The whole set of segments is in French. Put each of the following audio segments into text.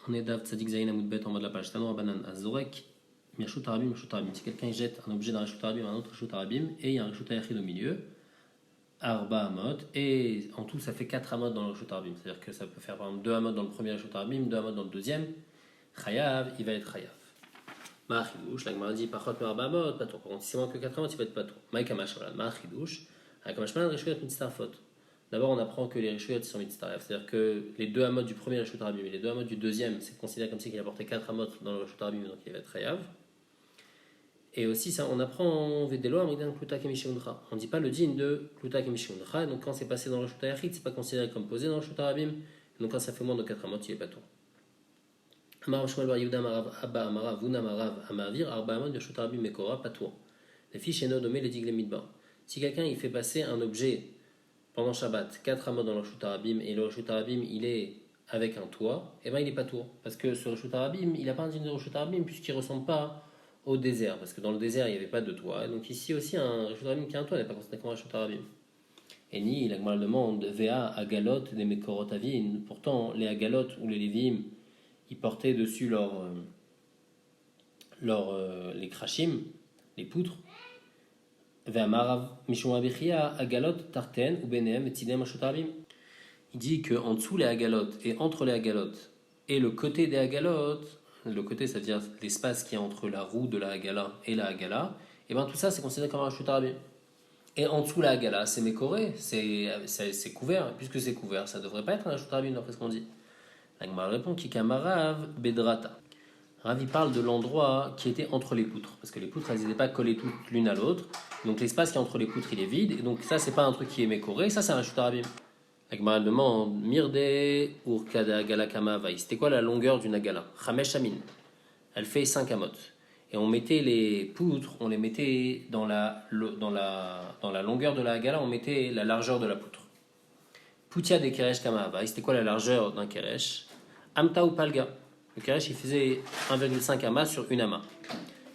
On est Dav Tzadik Zayin Amoudbet en bas de la page. Tano Rabanan Azorek, Mirshut Arabim, Mirshut Arabim. Si quelqu'un jette un objet d'un Reshut Arabim à un autre Reshut Arabim, et il y a un Reshut Ayachid au milieu, Arba Amot, et en tout ça fait 4 Amot dans le Reshut Arabim. C'est-à-dire que ça peut faire par exemple 2 Amot dans le premier Reshut Arabim, 2 Amot dans le deuxième. Chayav, il va être Chayav. Ma'achidouche, la Gemara dit Pachot me Arba Amot, pas trop. Par contre, si c'est moins que 4 Amot, il va être pas trop. Ma'ikamash, Ma'achidouche, Ma'ikamash, Reshut Mitzarfot. D'abord, on apprend que les Reshuyot sont mitzaref, c'est-à-dire que les 2 amot du premier Reshut Arabim et les 2 amot du deuxième, c'est considéré comme si il a porté 4 amot dans le Reshut Arabim, donc il va être Chayav. Et aussi, ça, on apprend Vedelo Amridan Kluta Kemishiuncha. On ne dit pas le din de Kluta Kemishiuncha, donc quand c'est passé dans le Reshut Ayachid, c'est pas considéré comme posé dans le Reshut Arabim, donc quand ça fait moins de 4 amot, il est pas tout. Amarav Shmuel Bar Yehuda Amarav Abba Amarav Vuna Amarav Amavir Arba Amot du Reshut Arabim Mekora, pas tout. Les fiches et nommé les diglé midbar. Si quelqu'un il fait passer un objet pendant Shabbat, 4 amot dans le Reshut Arabim, et le Reshut Arabim il est avec un toit, et bien il n'est pas tour. Parce que ce Reshut Arabim, il n'a pas un digne de Reshut Arabim puisqu'il ne ressemble pas au désert. Parce que dans le désert, il n'y avait pas de toit. Et donc ici aussi, un Reshut Arabim qui a un toit n'est pas considéré comme un Reshut Arabim. Et ni, la Gemara demande, Vea Agalot des Mekorot Avin. Pourtant, les Agalot ou les Lévim, ils portaient dessus les Krashim, les poutres. Il dit qu'en dessous les agalotes et entre les agalotes et le côté des agalotes, le côté ça veut dire l'espace qui est entre la roue de la agala et la agala, et bien tout ça c'est considéré comme un reshut arabim. Et en dessous la agala c'est mécoré, c'est couvert, puisque c'est couvert ça devrait pas être un reshut arabim d'après ce qu'on dit. La Gemara répond Kikamarav Bedrata. Ravi parle de l'endroit qui était entre les poutres, parce que les poutres elles n'étaient pas collées toutes l'une à l'autre, donc l'espace qui est entre les poutres il est vide, et donc ça c'est pas un truc qui est mécoré, ça c'est un reshut arabim. La Gemara demande Mirde Urkada Galakama Vai, c'était quoi la longueur d'une agala? Chamesh Amin, elle fait 5 amot. Et on mettait les poutres, on les mettait dans la longueur de la agala, on mettait la largeur de la poutre. Poutia de Keresh Kama Vai, c'était quoi la largeur d'un Keresh? Amta ou Palga. Le Keresh, il faisait 1,5 ama sur une ama.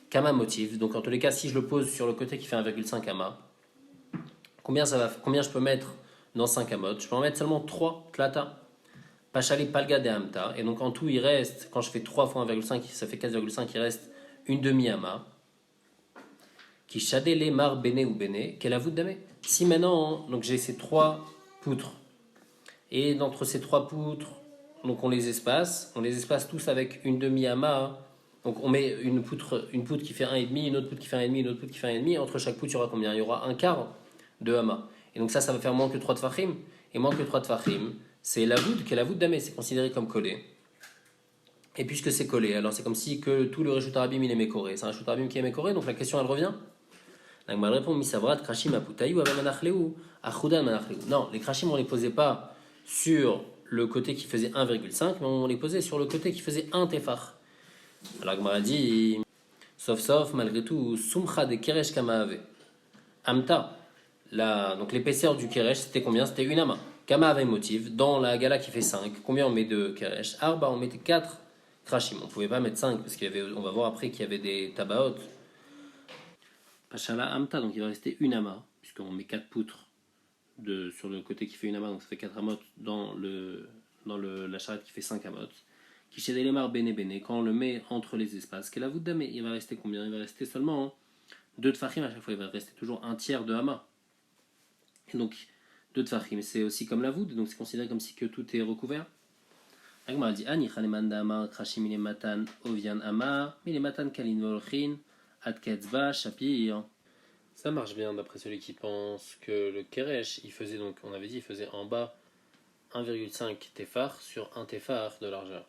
Kama motif. Donc, en tous les cas, si je le pose sur le côté qui fait 1,5 ama, combien je peux mettre dans 5 amot? Je peux en mettre seulement 3 tlata. Pachali palga de amta. Et donc, en tout, il reste, quand je fais 3 fois 1,5, ça fait 4,5, il reste une demi-ama. Qui chadele mar bene ou bene, qu'elle avoue d'amé. Si maintenant, donc j'ai ces 3 poutres, et d'entre ces 3 poutres, donc on les espace tous avec une demi-ama. Donc on met une poutre qui fait 1,5, une autre poutre qui fait 1,5, une autre poutre qui fait 1,5. Entre chaque poutre, il y aura combien? Il y aura un quart de ama. Et donc ça va faire moins que 3 tfachim. Et moins que 3 tfachim, c'est la voûte, qui est la voûte d'amé, c'est considéré comme collé. Et puisque c'est collé, alors c'est comme si que tout le reshut arabim il est mécoré. C'est un reshut arabim qui est mécoré, donc la question elle revient. La Gemara répond Misavrat krashim aputayu avamanachleu achudan manachleu. Non, les krashim on les posait pas sur le côté qui faisait 1,5, mais on les posait sur le côté qui faisait 1 tefach. Alors Gemara dit, sauf, malgré tout, sumcha de keresh kamaave. Amta, donc l'épaisseur du keresh, c'était combien? C'était une ama. Kamaave motif, dans la gala qui fait 5, combien on met de keresh? Arba, on mettait 4 krashim. On ne pouvait pas mettre 5, parce on va voir après qu'il y avait des tabaot. Pachala amta, donc il va rester une ama, puisqu'on met 4 poutres sur le côté qui fait une ama, donc ça fait 4 amot dans la charrette qui fait 5 amot. Qui chez Delemar bene bene, quand on le met entre les espaces, qu'elle a voûte d'amé, il va rester combien? Il va rester seulement 2 tfachim à chaque fois, il va rester toujours un tiers de ama. Et donc 2 tfachim, c'est aussi comme la voûte, donc c'est considéré comme si que tout est recouvert. Agma dit Ani chanemanda ama, krashim matan ovian ama, matan kalin volchin, adketzba shapir. Ça marche bien d'après celui qui pense que le keresh, il faisait donc, on avait dit, il faisait en bas 1,5 tefar sur 1 tefar de largeur.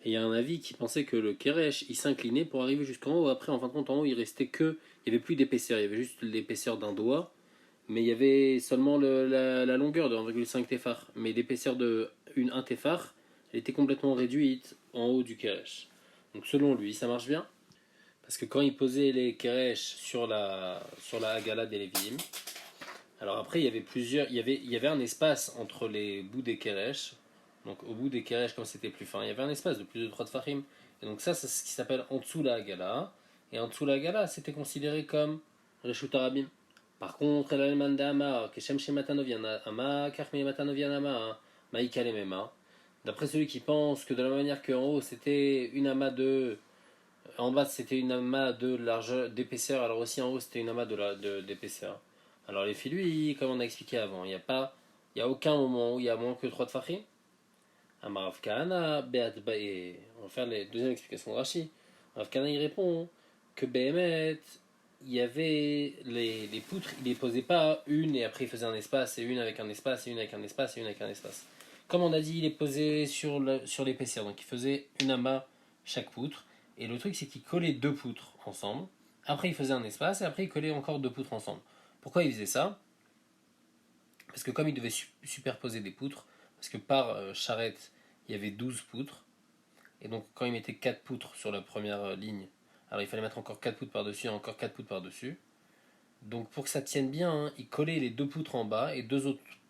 Et il y a un avis qui pensait que le keresh, il s'inclinait pour arriver jusqu'en haut. Après, en fin de compte, en haut, il restait que, il n'y avait plus d'épaisseur, il y avait juste l'épaisseur d'un doigt, mais il y avait seulement la longueur de 1,5 tefar. Mais l'épaisseur de 1 tefar, elle était complètement réduite en haut du keresh. Donc selon lui, ça marche bien. Parce que quand il posait les keresh sur la hagala des Lévim, alors après il y avait un espace entre les bouts des keresh, donc au bout des keresh comme c'était plus fin, il y avait un espace de plus de 3 tfachim, et donc ça c'est ce qui s'appelle en dessous la hagala, et en dessous la hagala c'était considéré comme reshut arabim. Par contre, l'alman d'ama, keshem shematan ovian ama, kachme matan ovian ama, maïkale mema, D'après celui qui pense que de la même manière qu'en haut c'était une amas de. En bas c'était une amas de largeur d'épaisseur, alors aussi en haut c'était une amas d'épaisseur. Alors les filles, lui, comme on a expliqué avant, il y a aucun moment où il y a moins que 3 tfachim. Amarav Kahana, Beat Bae. On va faire les deuxième explication de Rashi. Amarav Kahana il répond que Behemet, il y avait les poutres, il les posait pas une et après il faisait un espace, et une avec un espace, et une avec un espace, et une avec un espace. Comme on a dit, il les posait sur l'épaisseur, donc il faisait une amas chaque poutre. Et le truc, c'est qu'il collait deux poutres ensemble. Après, il faisait un espace, et après, il collait encore deux poutres ensemble. Pourquoi il faisait ça? Parce que comme il devait superposer des poutres, parce que par charrette, il y avait 12 poutres, et donc quand il mettait 4 poutres sur la première ligne, alors il fallait mettre encore 4 poutres par-dessus et encore 4 poutres par-dessus. Donc pour que ça tienne bien, hein, il collait les deux poutres en bas et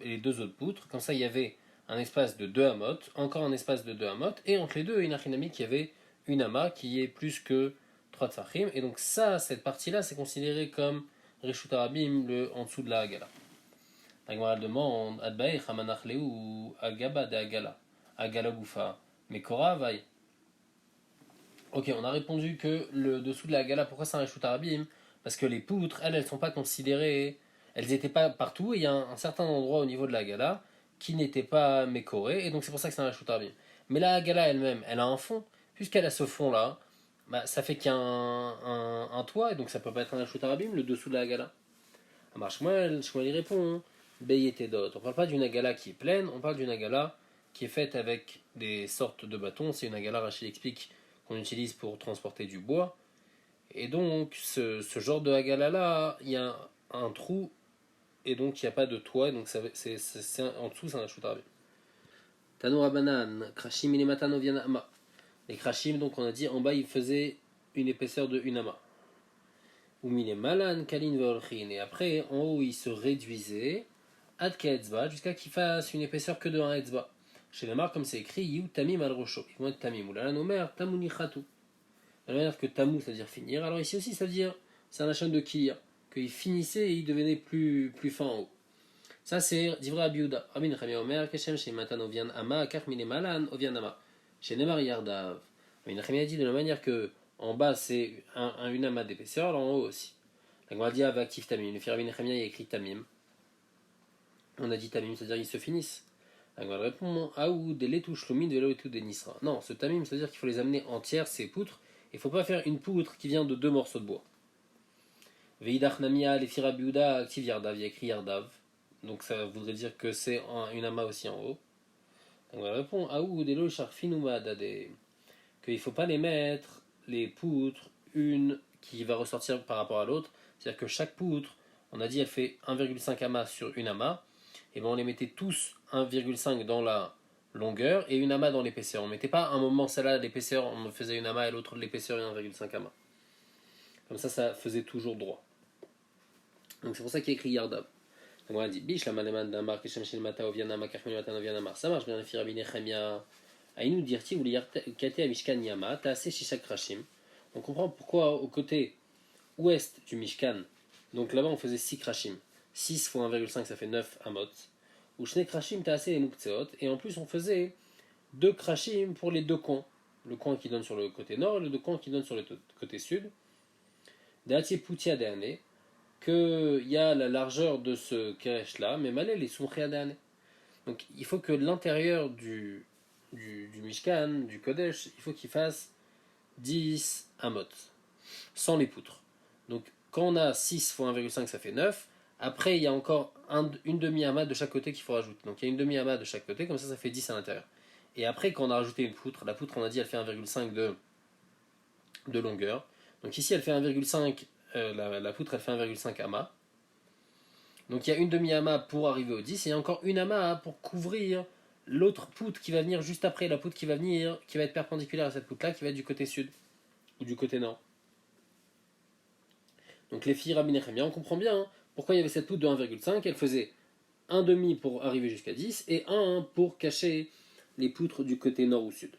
les deux autres poutres. Comme ça, il y avait un espace de 2 amotes, encore un espace de 2 amotes, et entre les deux, une achinami qui avait une amas qui est plus que 3 tfachim. Et donc ça, cette partie-là, c'est considéré comme Reshut Arabim, le en dessous de la Hagala. La Gemara demande Adbae Chamanach Leu Agaba de Agala. Agala Goufa. Mais Kora vaille. Ok, on a répondu que le dessous de la Hagala, pourquoi c'est un Reshut Arabim? Parce que les poutres, elles sont pas considérées. Elles n'étaient pas partout. Et il y a un certain endroit au niveau de la Hagala qui n'était pas mécoré. Et donc c'est pour ça que c'est un Reshut Arabim. Mais la Hagala elle-même, elle a un fond. Puisqu'elle a ce fond-là, bah, ça fait qu'il y a un toit. Et donc ça peut pas être un Reshut Arabim, le dessous de la Hagala. Alors Shmuel y répond Beyetedot. On ne parle pas d'une agala qui est pleine, on parle d'une agala qui est faite avec des sortes de bâtons. C'est une agala, Rachid explique, qu'on utilise pour transporter du bois. Et donc, ce genre de agala là, il y a un trou et donc il n'y a pas de toit. Donc, en dessous, c'est un choutarbi. Tanoura banan, krashim inematano ama. Les krashim, donc on a dit en bas, il faisait une épaisseur de une ama. Ou malan kalin volchin. Et après, en haut, il se réduisait ad etzba jusqu'à qu'il fasse une épaisseur que de 1 etzba. Chez les marques, comme c'est écrit, Yu tamim al rosho. Ils vont être tamim. Ou la nomer tamuni khatu. De la manière que tamu, ça veut dire finir. Alors ici aussi, ça veut dire, c'est un achat de kilia. Qu'il finissait et il devenait plus fin en haut. Ça, c'est d'Ivra Abiuda. Rabbi Nechemia Omer, Keshem, chez Matan Ovian Ama, Kach Mine Malan, Ovian Ama. Chez Nemar Yardav. Rabbi Nechemia dit de la manière que en bas, c'est une ama d'épaisseur, alors en haut aussi. La Gemara dit actif Tamim. Le Rabbi Nechemia, il a écrit Tamim. On a dit Tamim, c'est-à-dire ils se finissent. La Gemara répond Aou, des letouches lumin de l'autre des Nisra. Non, ce Tamim, c'est-à-dire qu'il faut les amener entières, ces poutres. Il ne faut pas faire une poutre qui vient de deux morceaux de bois. Veidach Namia, les Firabiuda, actif Yardav, il a écrit Yardav. Donc ça voudrait dire que c'est une ama aussi en haut. Donc on répond Aou, des lo sharfinuma dade. Qu'il ne faut pas les mettre, les poutres, une qui va ressortir par rapport à l'autre. C'est-à-dire que chaque poutre, on a dit elle fait 1,5 amas sur une amas. Et bien on les mettait tous 1,5 dans la longueur et une amas dans l'épaisseur. On ne mettait pas un moment celle-là l'épaisseur, on faisait une amas et l'autre l'épaisseur et 1,5 amas. Comme ça faisait toujours droit. Donc c'est pour ça qu'il y a écrit Yardab. Donc on a dit Bish la maleman d'amar keshem shel mata ovianama kachmenu matan ovianama. Ça marche bien, les firabine chemia. Aïnou dirti ou kate à Mishkan Yama, taase shishak krashim. On comprend pourquoi au côté ouest du Mishkan, donc là-bas on faisait 6 krashim. 6 fois 1,5 ça fait 9 amot. Ou shne krashim taase et mukteot. Et en plus on faisait 2 krashim pour les deux coins. Le coin qui donne sur le côté nord et le deux coins qui donne sur le côté sud. D'Atie Poutia d'année, qu'il y a la largeur de ce keresh là, mais malé les soumchia d'année. Donc il faut que l'intérieur du Mishkan, du Kodesh, il faut qu'il fasse 10 amot, sans les poutres. Donc quand on a 6 fois 1,5, ça fait 9. Après, il y a encore une demi-amas de chaque côté qu'il faut rajouter. Donc il y a une demi-amas de chaque côté, comme ça fait 10 à l'intérieur. Et après, quand on a rajouté une poutre, la poutre, on a dit, elle fait 1,5 de longueur. Donc ici, elle fait 1,5, la poutre, elle fait 1,5 amas. Donc il y a une demi-amas pour arriver au 10, et il y a encore une amas pour couvrir l'autre poutre qui va venir juste après, la poutre qui va venir, qui va être perpendiculaire à cette poutre-là, qui va être du côté sud, ou du côté nord. Donc les filles Rabbi Nechemia, on comprend bien hein, pourquoi il y avait cette poutre de 1,5, elle faisait un demi pour arriver jusqu'à 10, et un pour cacher les poutres du côté nord ou sud.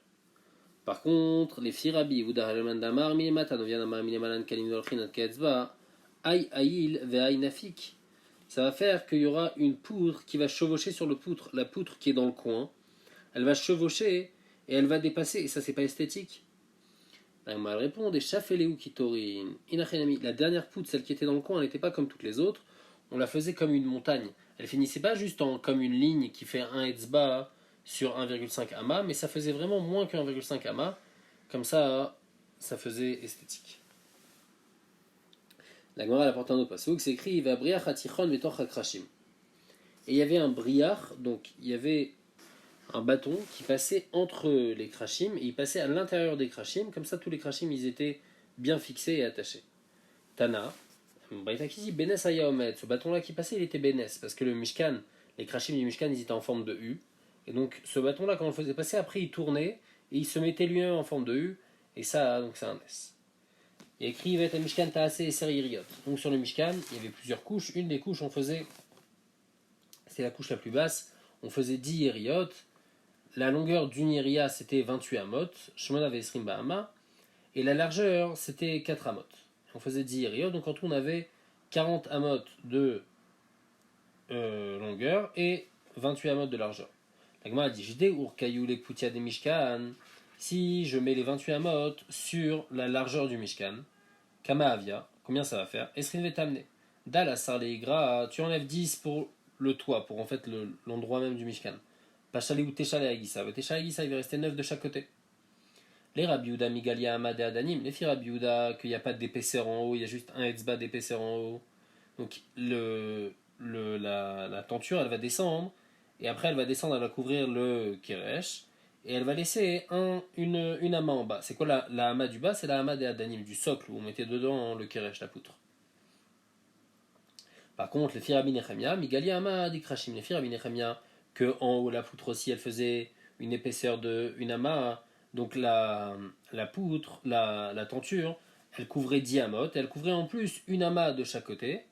Par contre, les filles Rabbi, Uda Haleman Damar, Minemata, Novianamar, Minemalan, Kalin Volchin, Ketzba, Aï Aïl, Ve'aï Nafik. Ça va faire qu'il y aura une poutre qui va chevaucher sur la poutre qui est dans le coin, elle va chevaucher et elle va dépasser, et ça c'est pas esthétique. Elle répond des Shafeleu Kitorin. Inachenami. La dernière poutre, celle qui était dans le coin, elle n'était pas comme toutes les autres. On la faisait comme une montagne. Elle finissait pas juste comme une ligne qui fait 1 etzba sur 1,5 amas, mais ça faisait vraiment moins que 1,5 amas. Comme ça faisait esthétique. La Gemara apporte un autre passouk, c'est écrit va briach atichon vetoch hakrashim. Et il y avait un briach, donc il y avait un bâton qui passait entre les krashim et il passait à l'intérieur des krashim, comme ça tous les krashim ils étaient bien fixés et attachés. Tana, Braïta qui dit Benes Ayaomet, ce bâton là qui passait il était Benes, parce que le Mishkan, les krashim du Mishkan ils étaient en forme de U, et donc ce bâton là quand on le faisait passer, après il tournait et il se mettait lui-même en forme de U, et ça donc c'est un S. Il y a écrit Vet Mishkan Taase et Seririot. Donc sur le Mishkan il y avait plusieurs couches, une des couches on faisait, c'est la couche la plus basse, on faisait 10 Yeriot. La longueur d'une iria c'était 28 amot, Shemona Vesrim Bahama, et la largeur c'était 4 amot. On faisait 10 iriot, donc en tout on avait 40 amot de longueur et 28 amot de largeur. La Gemara dit Jde Urkayou les Poutia des Mishkan, si je mets les 28 amot sur la largeur du Mishkan, Kama Avia, combien ça va faire Esrin Vetamne. Dal Asar Leigra, tu enlèves 10 pour le toit, pour en fait l'endroit même du Mishkan. Pachale ou Téchale Agissa. Téchale Agissa, il va rester 9 de chaque côté. Les Rabbi Yehuda Migalia Amad et Adanim, les filles Rabbi Yehuda, qu'il n'y a pas d'épaisseur en haut, il y a juste un etzba d'épaisseur en haut. Donc la tenture, elle va descendre, et après elle va descendre, elle va couvrir le Keresh, et elle va laisser une ama en bas. C'est quoi la ama du bas? C'est la ama des Adanim, du socle, où on mettait dedans le Keresh, la poutre. Par contre, les filles Rabbi Nechemia, Migalia Amad et Krashim, les filles Rabbi Nechemia, que en haut la poutre aussi elle faisait une épaisseur de une amas, donc la poutre, la tenture, elle couvrait 10 amot, elle couvrait en plus une amas de chaque côté,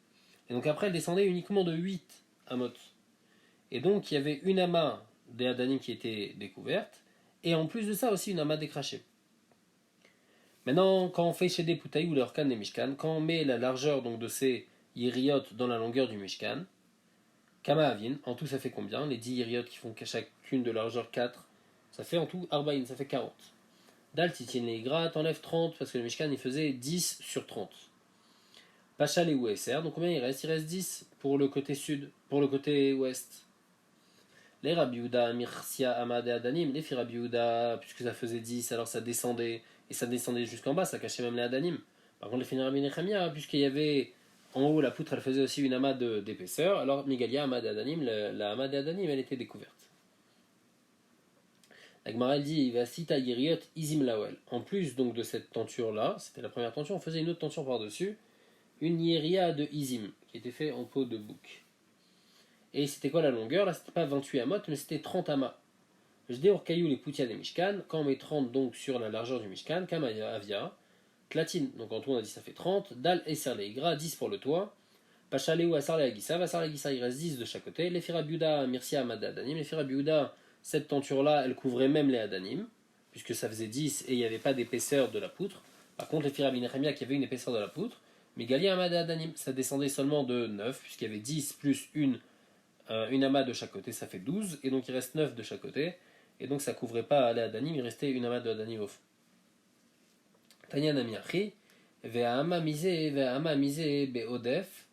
et donc après elle descendait uniquement de 8 amot. Et donc il y avait une amas des Adanim qui était découverte, et en plus de ça aussi une amas décrachée. Maintenant, quand on fait chez des Poutaï ou les Orkan des Mishkan, quand on met la largeur donc, de ces Yeriot dans la longueur du Mishkan, Kama Avin, en tout ça fait combien? Les 10 Yeriot qui font chacune de largeur 4, ça fait en tout Arbaïn, ça fait 40. Dal Titin les Gra, t'enlèves 30 parce que le Mishkan il faisait 10 sur 30. Pachal et Ouesser, donc combien il reste? Il reste 10 pour le côté sud, pour le côté ouest. Les Rabbi Yehuda, Mircia, Amad et Adanim, les filles Rabbi Yehuda, puisque ça faisait 10, alors ça descendait, et ça descendait jusqu'en bas, ça cachait même les Adanim. Par contre, les filles Rabbi Nechemia, puisqu'il y avait en haut, la poutre, elle faisait aussi une amas d'épaisseur. Alors, Migalia, Amad et Adanim, la amas et Adanim, elle était découverte. La Gemara, elle dit, Vasita Yeriot Izim Lawel. En plus donc de cette tenture-là, c'était la première tenture, on faisait une autre tenture par-dessus, une Yeria de Izim, qui était fait en peau de bouc. Et c'était quoi la longueur? Là, c'était pas 28 amot, mais c'était 30 amas. Je dis Orkayou les Poutia des Mishkan, quand on met 30 donc sur la largeur du Mishkan, Kama Avia, Tlatine, donc en tout on a dit ça fait 30, Dal et Serleigra, 10 pour le toit, Pachaleu Asar le Agissa, Vasar le Agissa il reste 10 de chaque côté, les Firabiuda, Mircia Amad Adanim, les Firabiuda, cette tenture-là, elle couvrait même les Adanim, puisque ça faisait 10 et il n'y avait pas d'épaisseur de la poutre. Par contre, les Firabi Nechemia qui avait une épaisseur de la poutre, mais Gali Amad Adanim, ça descendait seulement de 9, puisqu'il y avait 10 plus une amas de chaque côté, ça fait 12, et donc il reste 9 de chaque côté, et donc ça couvrait pas les Adanim, il restait une amas de Adanim au fond. Tanya Namiachi, Ve'ama Mise Be'odef,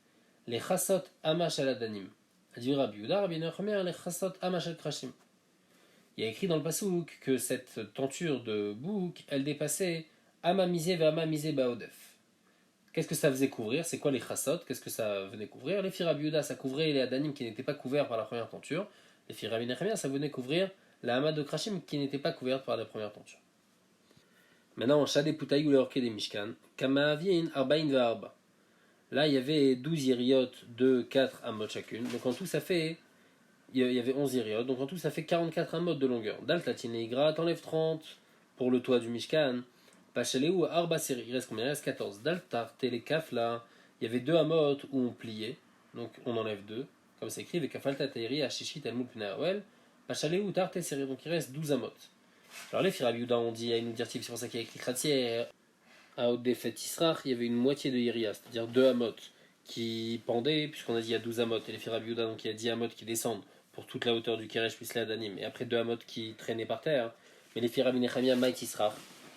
les Chassot Amash al Adanim. Dit Rabbi Yehuda, Rabbi Nechemia, les Chassot Amash al Krashim. Il y a écrit dans le pasouk que cette tenture de bouc, elle dépassait Amamisé Ve'amamisé Baodef. Qu'est-ce que ça faisait couvrir? C'est quoi les chassot? Qu'est-ce que ça venait couvrir? Les firabiuda, ça couvrait les adanim qui n'étaient pas couverts par la première tenture. Les firabinechemia, ça venait couvrir la hama de krashim qui n'était pas couverte par la première tenture. Maintenant, Shadé Poutaï ou les orquets des Mishkan, Kamaavin Arbaïn Ve'arba. Là, il y avait 12 iriot de 4 amot chacune. Donc en tout, ça fait. Il y avait 11 iriot. Donc en tout, ça fait 44 amot de longueur. Daltatine et Igra, t'enlèves 30 pour le toit du Mishkan. Pachaleu Arba Seri, il reste combien? Il reste 14. Daltar, Telekaf, là, il y avait 2 amot où on pliait. Donc on enlève 2. Comme c'est écrit, avec Kafalta Teiri, Hashishit, Elmul Pnaawel. Pachaleu Tarte Seri, donc il reste 12 amot. Alors les Firabiuda ont dit à une dirtive, c'est pour ça qu'il y a écrit Kratier. À Odefet Israch, il y avait une moitié de Iria, c'est-à-dire 2 amot qui pendaient, puisqu'on a dit il y a 12 amot, et les Firabiuda, donc il y a 10 amot qui descendent pour toute la hauteur du Keresh plus la Danim, et après 2 amot qui traînaient par terre. Mais les filles Rabbi Nechemia, Maï Tisrach,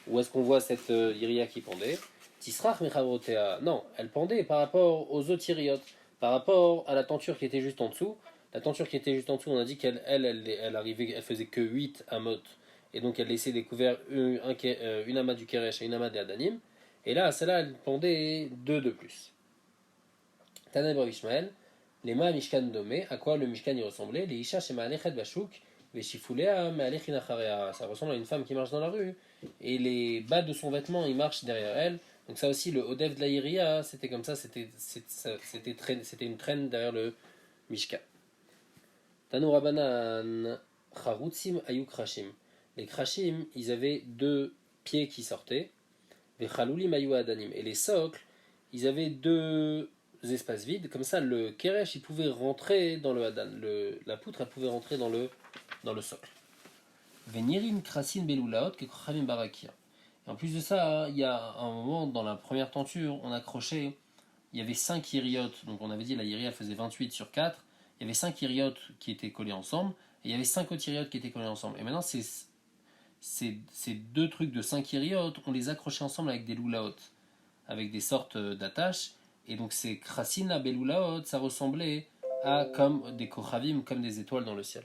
où est-ce qu'on voit cette iria qui pendait? Tisrach Mechavrotea, non, elle pendait par rapport aux autres iriot, par rapport à la tenture qui était juste en dessous. La tenture qui était juste en dessous, on a dit qu'elle arrivait, elle faisait que 8 amot, et donc elle laissait découvert une amas du Keresh et une amas de Adanim. Et là, celle-là, elle pendait 2 de plus. Tanaï Rav Ishmael, les ma Mishkan domé, à quoi le Mishkan y ressemblait? Les Isha chez Ma'alechet Bashuk, Veshifulea Ma'alechin Acharea. Ça ressemble à une femme qui marche dans la rue, et les bas de son vêtement, ils marchent derrière elle. Donc ça aussi, le Odev de la Iria, c'était comme ça, c'était une traîne derrière le Mishkan. Tanu Rabanan, Charutzim Ayuk Krashim. Les Krashim, ils avaient 2 pieds qui sortaient, Vechalulim Ayu Adanim. Et les socles, ils avaient 2 espaces vides, comme ça le Keresh il pouvait rentrer dans le Hadan, la poutre elle pouvait rentrer dans le socle. Venirin Krasin Belulaot Kekochamim Barakia. Et en plus de ça, il y a un moment dans la première tenture, on accrochait, il y avait 5 iriotes, donc on avait dit la iria faisait 28 sur 4, il y avait 5 iriotes qui étaient collés ensemble, et il y avait 5 autres iriotes qui étaient collés ensemble. Et maintenant, ces 2 trucs de 5 iriotes, on les accrochait ensemble avec des lulaot, avec des sortes d'attaches. Et donc ces krasina belulaot, ça ressemblait à comme des kochavim, comme des étoiles dans le ciel.